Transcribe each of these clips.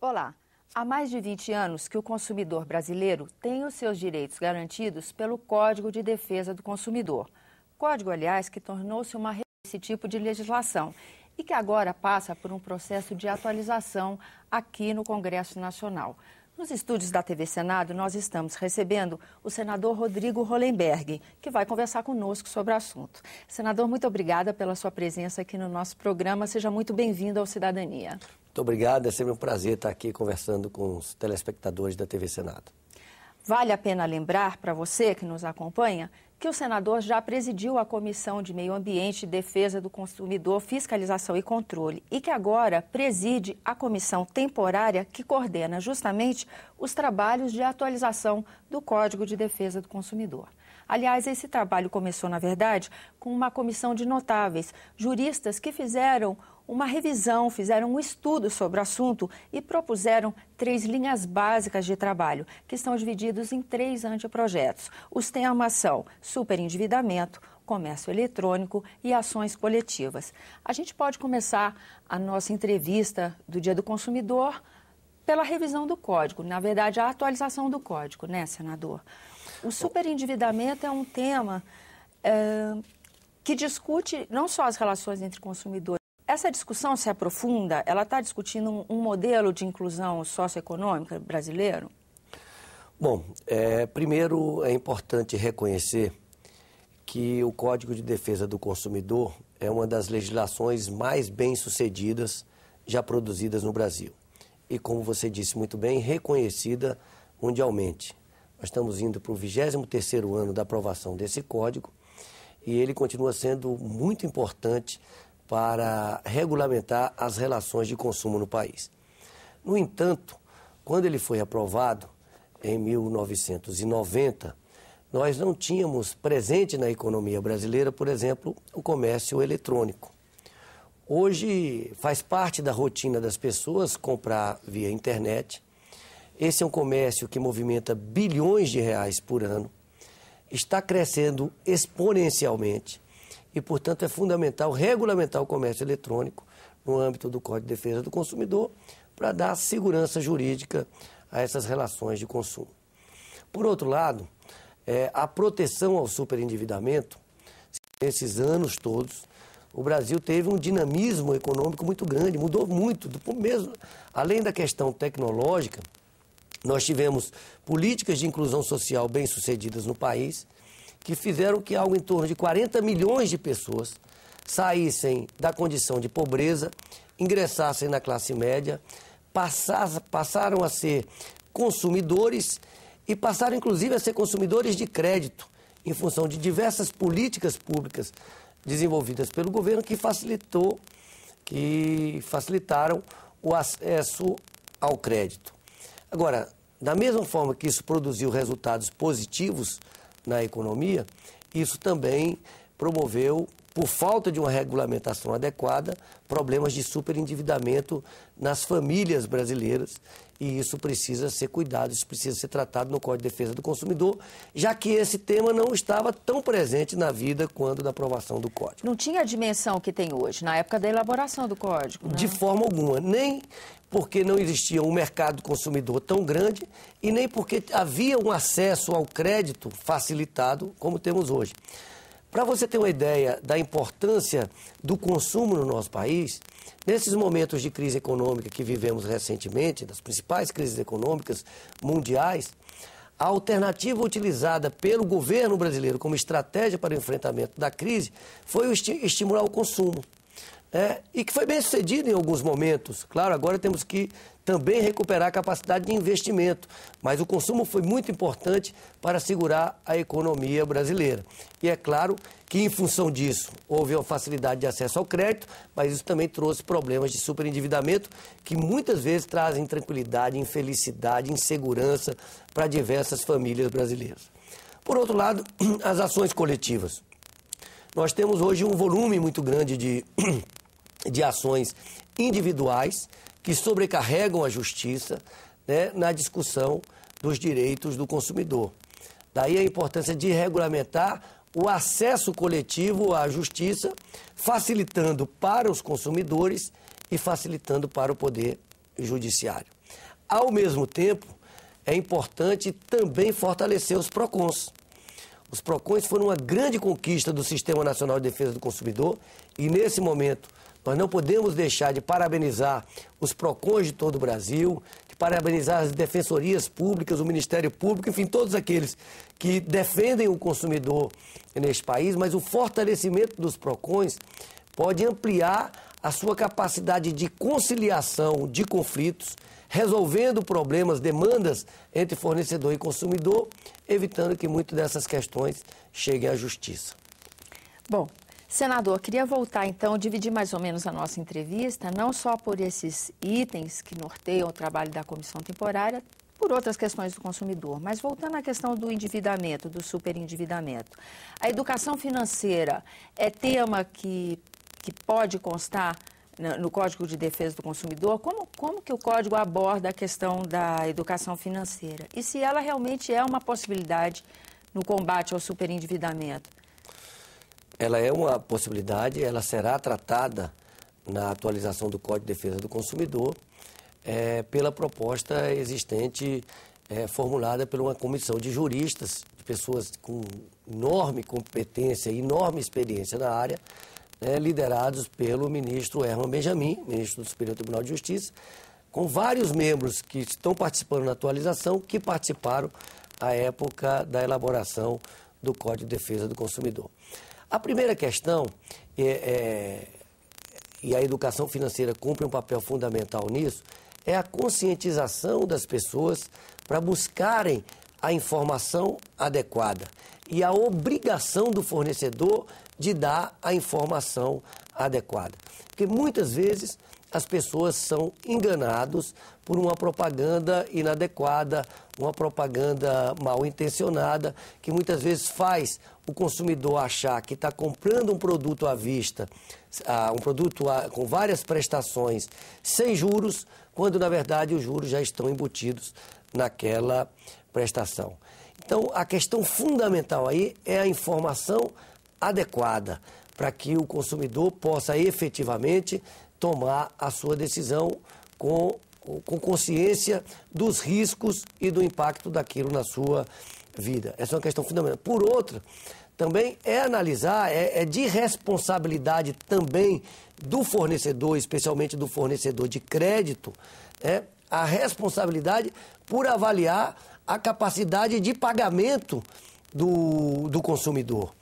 Olá, há mais de 20 anos que o consumidor brasileiro tem os seus direitos garantidos pelo Código de Defesa do Consumidor. Código, aliás, que tornou-se uma esse tipo de legislação e que agora passa por um processo de atualização aqui no Congresso Nacional. Nos estúdios da TV Senado, nós estamos recebendo o senador Rodrigo Hollenberg, que vai conversar conosco sobre o assunto. Senador, muito obrigada pela sua presença aqui no nosso programa. Seja muito bem-vindo ao Cidadania. Muito obrigado, é sempre um prazer estar aqui conversando com os telespectadores da TV Senado. Vale a pena lembrar para você que nos acompanha que o senador já presidiu a Comissão de Meio Ambiente e Defesa do Consumidor, Fiscalização e Controle e que agora preside a comissão temporária que coordena justamente os trabalhos de atualização do Código de Defesa do Consumidor. Aliás, esse trabalho começou, na verdade, com uma comissão de notáveis, juristas que fizeram uma revisão, fizeram um estudo sobre o assunto e propuseram 3 linhas básicas de trabalho, que estão divididos em 3 anteprojetos. Os temas são superendividamento, comércio eletrônico e ações coletivas. A gente pode começar a nossa entrevista do Dia do Consumidor pela revisão do Código, na verdade, a atualização do Código, né, senador? O superendividamento é um tema que discute não só as relações entre consumidores. Essa discussão se aprofunda, ela está discutindo um modelo de inclusão socioeconômica brasileiro? Bom, primeiro é importante reconhecer que o Código de Defesa do Consumidor é uma das legislações mais bem-sucedidas já produzidas no Brasil. E, como você disse muito bem, reconhecida mundialmente. Nós estamos indo para o 23º ano da aprovação desse código e ele continua sendo muito importante para regulamentar as relações de consumo no país. No entanto, quando ele foi aprovado, em 1990, nós não tínhamos presente na economia brasileira, por exemplo, o comércio eletrônico. Hoje faz parte da rotina das pessoas comprar via internet. Esse é um comércio que movimenta bilhões de reais por ano, está crescendo exponencialmente e, portanto, é fundamental regulamentar o comércio eletrônico no âmbito do Código de Defesa do Consumidor para dar segurança jurídica a essas relações de consumo. Por outro lado, a proteção ao superendividamento, nesses anos todos, o Brasil teve um dinamismo econômico muito grande, mudou muito, mesmo, além da questão tecnológica. Nós tivemos políticas de inclusão social bem-sucedidas no país, que fizeram que algo em torno de 40 milhões de pessoas saíssem da condição de pobreza, ingressassem na classe média, passaram a ser consumidores e passaram, inclusive, a ser consumidores de crédito, em função de diversas políticas públicas desenvolvidas pelo governo que facilitaram o acesso ao crédito. Agora, da mesma forma que isso produziu resultados positivos na economia, isso também promoveu, por falta de uma regulamentação adequada, problemas de superendividamento nas famílias brasileiras. E isso precisa ser cuidado, isso precisa ser tratado no Código de Defesa do Consumidor, já que esse tema não estava tão presente na vida quando da aprovação do Código. Não tinha a dimensão que tem hoje, na época da elaboração do Código, né? De forma alguma, nem porque não existia um mercado consumidor tão grande e nem porque havia um acesso ao crédito facilitado como temos hoje. Para você ter uma ideia da importância do consumo no nosso país, nesses momentos de crise econômica que vivemos recentemente, das principais crises econômicas mundiais, a alternativa utilizada pelo governo brasileiro como estratégia para o enfrentamento da crise foi estimular o consumo. E que foi bem sucedido em alguns momentos. Claro, agora temos que também recuperar a capacidade de investimento, mas o consumo foi muito importante para segurar a economia brasileira. E é claro que, em função disso, houve uma facilidade de acesso ao crédito, mas isso também trouxe problemas de superendividamento que muitas vezes trazem intranquilidade, infelicidade, insegurança para diversas famílias brasileiras. Por outro lado, as ações coletivas. Nós temos hoje um volume muito grande de ações individuais que sobrecarregam a justiça, né, na discussão dos direitos do consumidor. Daí a importância de regulamentar o acesso coletivo à justiça, facilitando para os consumidores e facilitando para o Poder Judiciário. Ao mesmo tempo, é importante também fortalecer os PROCONs. Os PROCONs foram uma grande conquista do Sistema Nacional de Defesa do Consumidor e, nesse momento, nós não podemos deixar de parabenizar os PROCONs de todo o Brasil, de parabenizar as defensorias públicas, o Ministério Público, enfim, todos aqueles que defendem o consumidor neste país, mas o fortalecimento dos PROCONs pode ampliar a sua capacidade de conciliação de conflitos, resolvendo problemas, demandas entre fornecedor e consumidor, evitando que muitas dessas questões cheguem à justiça. Bom, senador, queria voltar então, dividir mais ou menos a nossa entrevista, não só por esses itens que norteiam o trabalho da comissão temporária, por outras questões do consumidor, mas voltando à questão do endividamento, do superendividamento. A educação financeira é tema que pode constar no Código de Defesa do Consumidor? Como que o Código aborda a questão da educação financeira? E se ela realmente é uma possibilidade no combate ao superendividamento? Ela é uma possibilidade, ela será tratada na atualização do Código de Defesa do Consumidor pela proposta existente formulada por uma comissão de juristas, de pessoas com enorme competência e enorme experiência na área, liderados pelo ministro Herman Benjamin, ministro do Superior Tribunal de Justiça, com vários membros que estão participando na atualização, que participaram à época da elaboração do Código de Defesa do Consumidor. A primeira questão, e a educação financeira cumpre um papel fundamental nisso, é a conscientização das pessoas para buscarem a informação adequada e a obrigação do fornecedor de dar a informação adequada. Porque muitas vezes as pessoas são enganadas por uma propaganda inadequada, uma propaganda mal intencionada, que muitas vezes faz o consumidor achar que está comprando um produto à vista, um produto com várias prestações sem juros, quando na verdade os juros já estão embutidos naquela prestação. Então, a questão fundamental aí é a informação adequada para que o consumidor possa efetivamente tomar a sua decisão com consciência dos riscos e do impacto daquilo na sua vida. Essa é uma questão fundamental. Por outra, também é analisar, é de responsabilidade também do fornecedor, especialmente do fornecedor de crédito, a responsabilidade por avaliar a capacidade de pagamento do consumidor.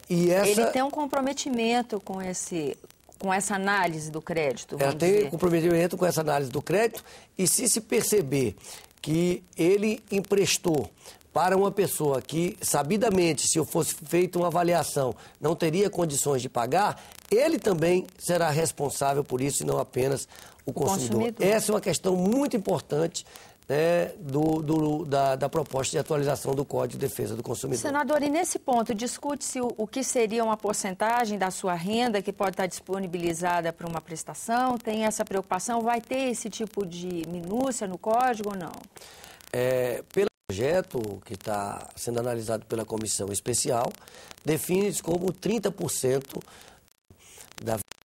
Ele tem um comprometimento com essa análise do crédito, Ela tem comprometimento com essa análise do crédito e se perceber que ele emprestou para uma pessoa que, sabidamente, se eu fosse feita uma avaliação, não teria condições de pagar, ele também será responsável por isso e não apenas o consumidor. Essa é uma questão muito importante da proposta de atualização do Código de Defesa do Consumidor. Senador, e nesse ponto, discute-se o que seria uma porcentagem da sua renda que pode estar disponibilizada para uma prestação? Tem essa preocupação? Vai ter esse tipo de minúcia no Código ou não? Pelo projeto que está sendo analisado pela comissão especial, define-se como 30%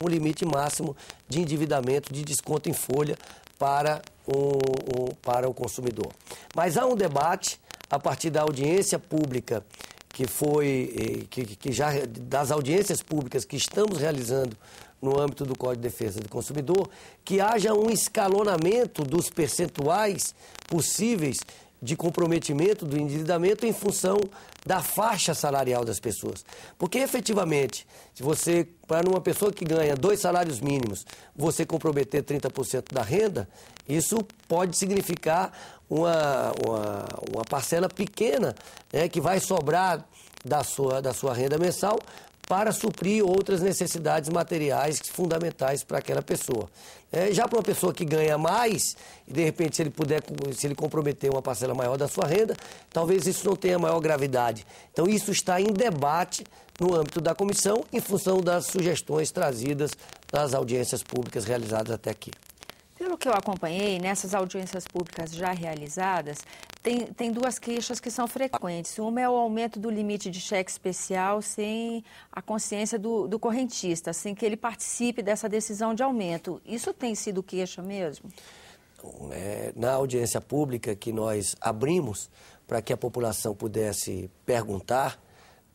um limite máximo de endividamento, de desconto em folha para o consumidor. Mas há um debate a partir da audiência pública das audiências públicas que estamos realizando no âmbito do Código de Defesa do Consumidor, que haja um escalonamento dos percentuais possíveis de comprometimento do endividamento em função da faixa salarial das pessoas. Porque, efetivamente, se você, para uma pessoa que ganha 2 salários mínimos, você comprometer 30% da renda, isso pode significar uma parcela pequena, que vai sobrar da sua renda mensal para suprir outras necessidades materiais fundamentais para aquela pessoa. Já para uma pessoa que ganha mais, e de repente se ele comprometer uma parcela maior da sua renda, talvez isso não tenha maior gravidade. Então isso está em debate no âmbito da comissão, em função das sugestões trazidas das audiências públicas realizadas até aqui. Pelo que eu acompanhei, nessas audiências públicas já realizadas, tem 2 queixas que são frequentes. Uma é o aumento do limite de cheque especial sem a consciência do correntista, sem que ele participe dessa decisão de aumento. Isso tem sido queixa mesmo? na audiência pública que nós abrimos para que a população pudesse perguntar,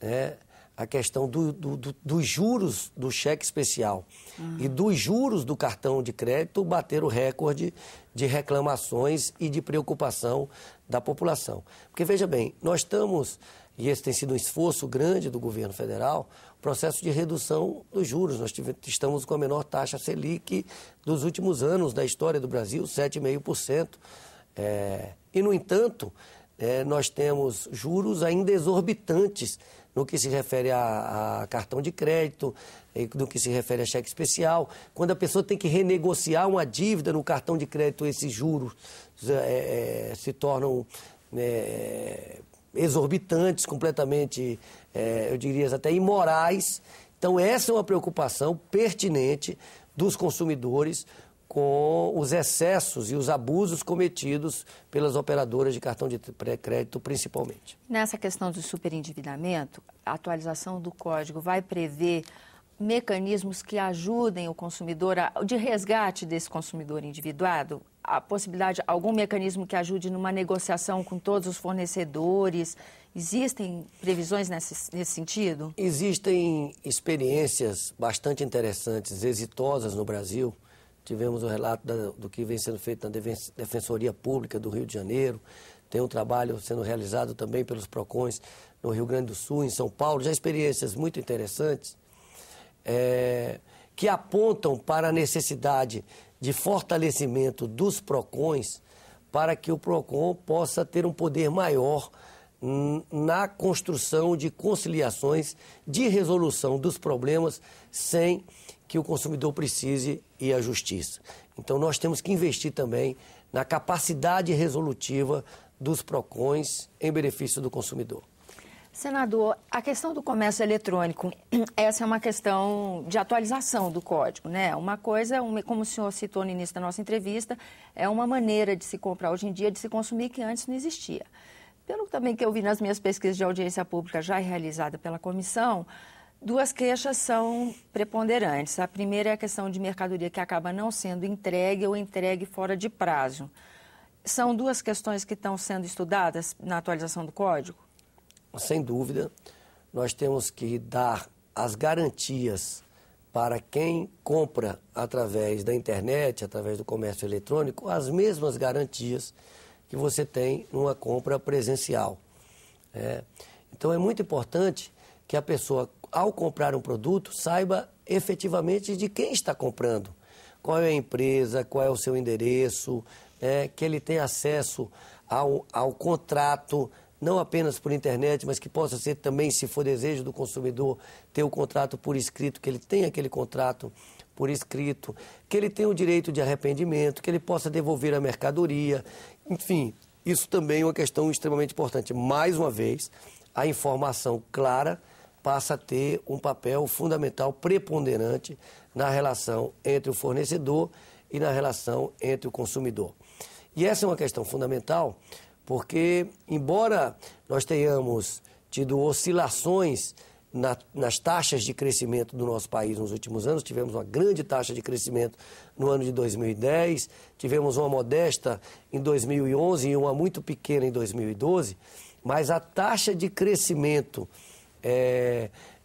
né, a questão dos juros do cheque especial e dos juros do cartão de crédito bateram o recorde de reclamações e de preocupação da população. Porque, veja bem, nós estamos, e esse tem sido um esforço grande do governo federal, processo de redução dos juros. Nós estamos com a menor taxa Selic dos últimos anos da história do Brasil, 7,5%. E, no entanto, nós temos juros ainda exorbitantes no que se refere a cartão de crédito, no que se refere a cheque especial. Quando a pessoa tem que renegociar uma dívida no cartão de crédito, esses juros se tornam exorbitantes, completamente, eu diria até imorais. Então, essa é uma preocupação pertinente dos consumidores com os excessos e os abusos cometidos pelas operadoras de cartão de crédito, principalmente. Nessa questão do superendividamento, a atualização do código vai prever mecanismos que ajudem o consumidor, de resgate desse consumidor endividado? A possibilidade, algum mecanismo que ajude numa negociação com todos os fornecedores? Existem previsões nesse sentido? Existem experiências bastante interessantes, exitosas no Brasil. Tivemos o relato do que vem sendo feito na Defensoria Pública do Rio de Janeiro. Tem um trabalho sendo realizado também pelos PROCONs no Rio Grande do Sul, em São Paulo. Já experiências muito interessantes que apontam para a necessidade de fortalecimento dos PROCONs para que o PROCON possa ter um poder maior na construção de conciliações, de resolução dos problemas sem que o consumidor precise ir à justiça. Então, nós temos que investir também na capacidade resolutiva dos PROCONs em benefício do consumidor. Senador, a questão do comércio eletrônico, essa é uma questão de atualização do código, né? Uma coisa, como o senhor citou no início da nossa entrevista, é uma maneira de se comprar hoje em dia, de se consumir, que antes não existia. Pelo também que eu vi nas minhas pesquisas de audiência pública já realizada pela comissão, duas queixas são preponderantes. A primeira é a questão de mercadoria que acaba não sendo entregue ou entregue fora de prazo. São duas questões que estão sendo estudadas na atualização do código? Sem dúvida, nós temos que dar as garantias para quem compra através da internet, através do comércio eletrônico, as mesmas garantias que você tem numa compra presencial. Então, é muito importante que a pessoa, ao comprar um produto, saiba efetivamente de quem está comprando. Qual é a empresa, qual é o seu endereço, que ele tenha acesso ao contrato, não apenas por internet, mas que possa ser também, se for desejo do consumidor, ter o contrato por escrito, que ele tenha aquele contrato por escrito, que ele tenha o direito de arrependimento, que ele possa devolver a mercadoria. Enfim, isso também é uma questão extremamente importante. Mais uma vez, a informação clara passa a ter um papel fundamental, preponderante na relação entre o fornecedor e na relação entre o consumidor. E essa é uma questão fundamental, porque, embora nós tenhamos tido oscilações nas taxas de crescimento do nosso país nos últimos anos, tivemos uma grande taxa de crescimento no ano de 2010, tivemos uma modesta em 2011 e uma muito pequena em 2012, mas a taxa de crescimento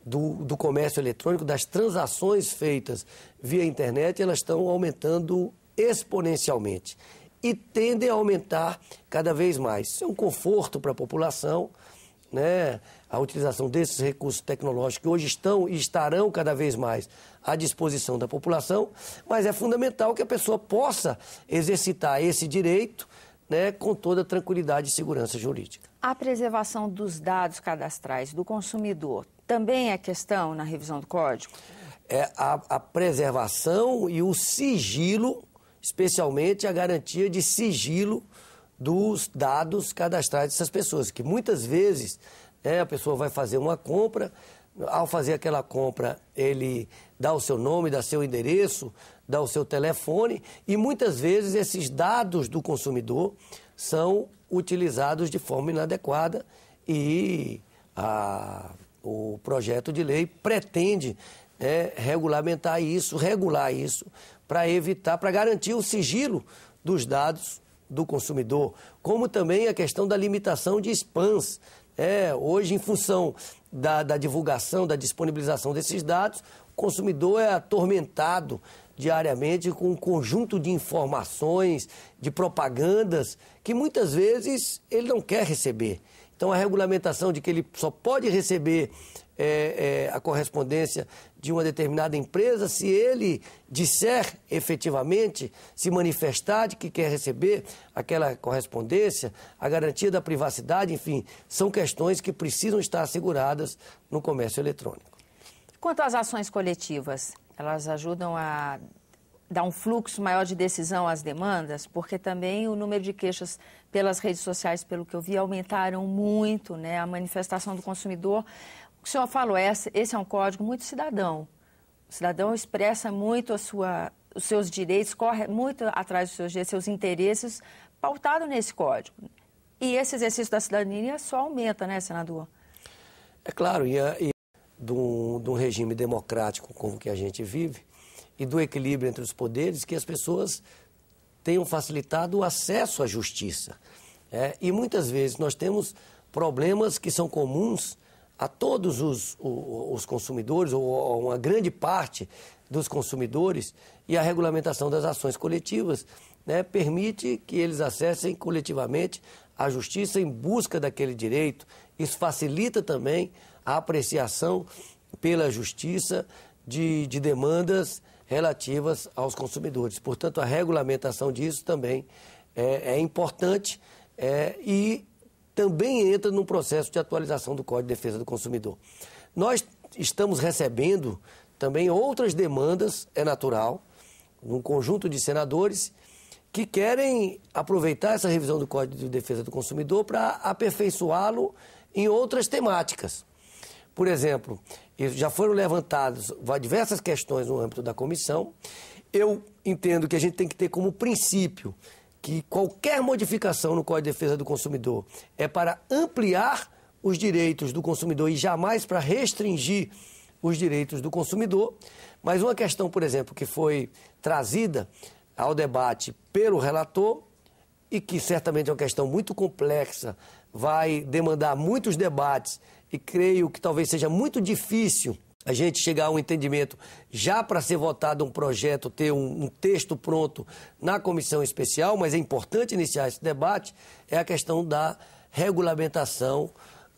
do comércio eletrônico, das transações feitas via internet, elas estão aumentando exponencialmente e tendem a aumentar cada vez mais. Isso é um conforto para a população, né? A utilização desses recursos tecnológicos que hoje estão e estarão cada vez mais à disposição da população, mas é fundamental que a pessoa possa exercitar esse direito, né, com toda tranquilidade e segurança jurídica. A preservação dos dados cadastrais do consumidor também é questão na revisão do Código? A preservação e o sigilo, especialmente a garantia de sigilo dos dados cadastrais dessas pessoas, que muitas vezes a pessoa vai fazer uma compra, ao fazer aquela compra ele dá o seu nome, dá seu endereço, dá o seu telefone e muitas vezes esses dados do consumidor são utilizados de forma inadequada e o projeto de lei pretende regular isso para evitar, para garantir o sigilo dos dados do consumidor, como também a questão da limitação de spams. Hoje, em função da divulgação, da disponibilização desses dados, o consumidor é atormentado diariamente com um conjunto de informações, de propagandas, que muitas vezes ele não quer receber. Então, a regulamentação de que ele só pode receber a correspondência de uma determinada empresa se ele disser efetivamente, se manifestar de que quer receber aquela correspondência, a garantia da privacidade, enfim, são questões que precisam estar asseguradas no comércio eletrônico. Quanto às ações coletivas, elas ajudam a dar um fluxo maior de decisão às demandas, porque também o número de queixas pelas redes sociais, pelo que eu vi, aumentaram muito, né? A manifestação do consumidor. O senhor falou, esse é um código muito cidadão. O cidadão expressa muito os seus direitos, corre muito atrás dos seus direitos, seus interesses, pautado nesse código. E esse exercício da cidadania só aumenta, né, senador? É claro, e de um regime democrático como o que a gente vive, e do equilíbrio entre os poderes, que as pessoas tenham facilitado o acesso à justiça. E muitas vezes nós temos problemas que são comuns a todos os consumidores, ou a uma grande parte dos consumidores, e a regulamentação das ações coletivas, né, permite que eles acessem coletivamente a justiça em busca daquele direito. Isso facilita também a apreciação pela justiça de demandas relativas aos consumidores. Portanto, a regulamentação disso também é importante e também entra num processo de atualização do Código de Defesa do Consumidor. Nós estamos recebendo também outras demandas, é natural, num conjunto de senadores que querem aproveitar essa revisão do Código de Defesa do Consumidor para aperfeiçoá-lo em outras temáticas. Por exemplo, já foram levantadas diversas questões no âmbito da comissão. Eu entendo que a gente tem que ter como princípio que qualquer modificação no Código de Defesa do Consumidor é para ampliar os direitos do consumidor e jamais para restringir os direitos do consumidor. Mas uma questão, por exemplo, que foi trazida ao debate pelo relator e que certamente é uma questão muito complexa, vai demandar muitos debates e creio que talvez seja muito difícil a gente chegar a um entendimento já para ser votado um projeto, ter um texto pronto na comissão especial, mas é importante iniciar esse debate, é a questão da regulamentação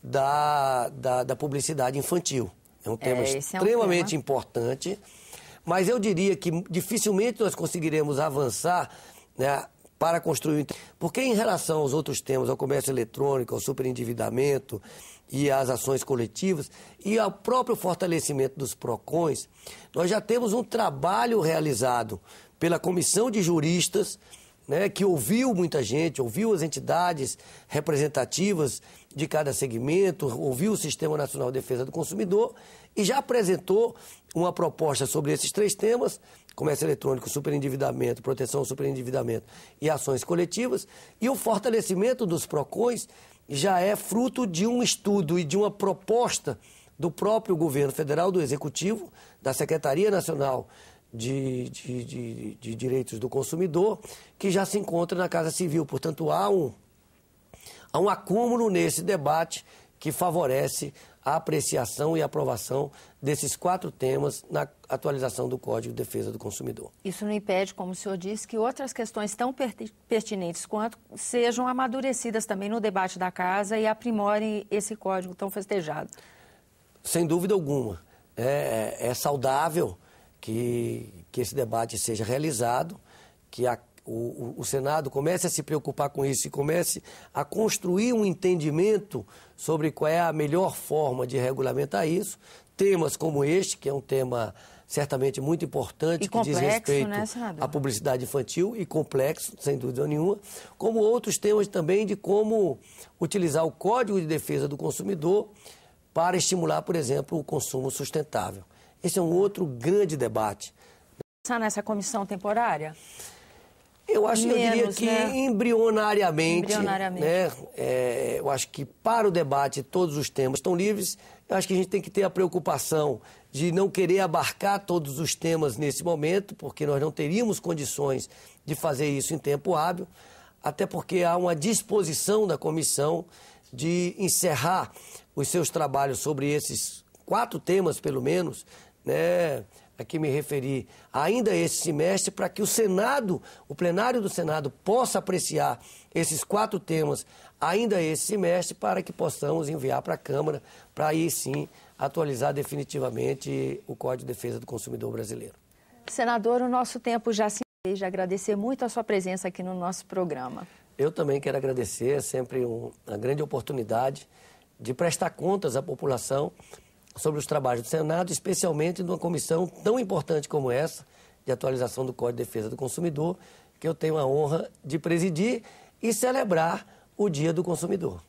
da publicidade infantil. É um tema extremamente importante, mas eu diria que dificilmente nós conseguiremos avançar, né, para construir... Porque em relação aos outros temas, ao comércio eletrônico, ao superendividamento e às ações coletivas e ao próprio fortalecimento dos PROCONs, nós já temos um trabalho realizado pela comissão de juristas, né, que ouviu muita gente, ouviu as entidades representativas de cada segmento, ouviu o Sistema Nacional de Defesa do Consumidor e já apresentou uma proposta sobre esses três temas: comércio eletrônico, superendividamento, proteção ao superendividamento e ações coletivas. E o fortalecimento dos PROCONs já é fruto de um estudo e de uma proposta do próprio governo federal, do Executivo, da Secretaria Nacional de Direitos do Consumidor, que já se encontra na Casa Civil. Portanto, há um acúmulo nesse debate que favorece a apreciação e aprovação desses 4 temas na atualização do Código de Defesa do Consumidor. Isso não impede, como o senhor disse, que outras questões tão pertinentes quanto sejam amadurecidas também no debate da Casa e aprimorem esse código tão festejado. Sem dúvida alguma. É saudável que esse debate seja realizado, que o Senado comece a se preocupar com isso e comece a construir um entendimento sobre qual é a melhor forma de regulamentar isso. Temas como este, que é um tema certamente muito importante, que diz respeito, né, à publicidade infantil, e complexo, sem dúvida nenhuma, como outros temas também de como utilizar o Código de Defesa do Consumidor para estimular, por exemplo, o consumo sustentável. Esse é um outro grande debate. Nessa comissão temporária? Eu acho que eu diria menos, que né? embrionariamente, Embrionariamente. né? Eu acho que para o debate todos os temas estão livres. Eu acho que a gente tem que ter a preocupação de não querer abarcar todos os temas nesse momento, porque nós não teríamos condições de fazer isso em tempo hábil, até porque há uma disposição da comissão de encerrar os seus trabalhos sobre esses 4 temas, pelo menos, né? A que me referi ainda esse semestre, para que o Senado, o plenário do Senado, possa apreciar esses 4 temas ainda esse semestre, para que possamos enviar para a Câmara, para aí sim atualizar definitivamente o Código de Defesa do Consumidor brasileiro. Senador, o nosso tempo já se encerra. Agradecer muito a sua presença aqui no nosso programa. Eu também quero agradecer, é sempre uma grande oportunidade de prestar contas à população sobre os trabalhos do Senado, especialmente numa comissão tão importante como essa, de atualização do Código de Defesa do Consumidor, que eu tenho a honra de presidir e celebrar o Dia do Consumidor.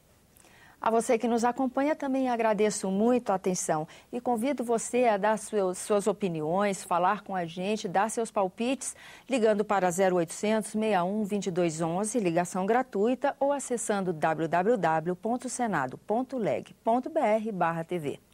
A você que nos acompanha, também agradeço muito a atenção e convido você a dar suas opiniões, falar com a gente, dar seus palpites, ligando para 0800 61 2211, ligação gratuita, ou acessando www.senado.leg.br/TV.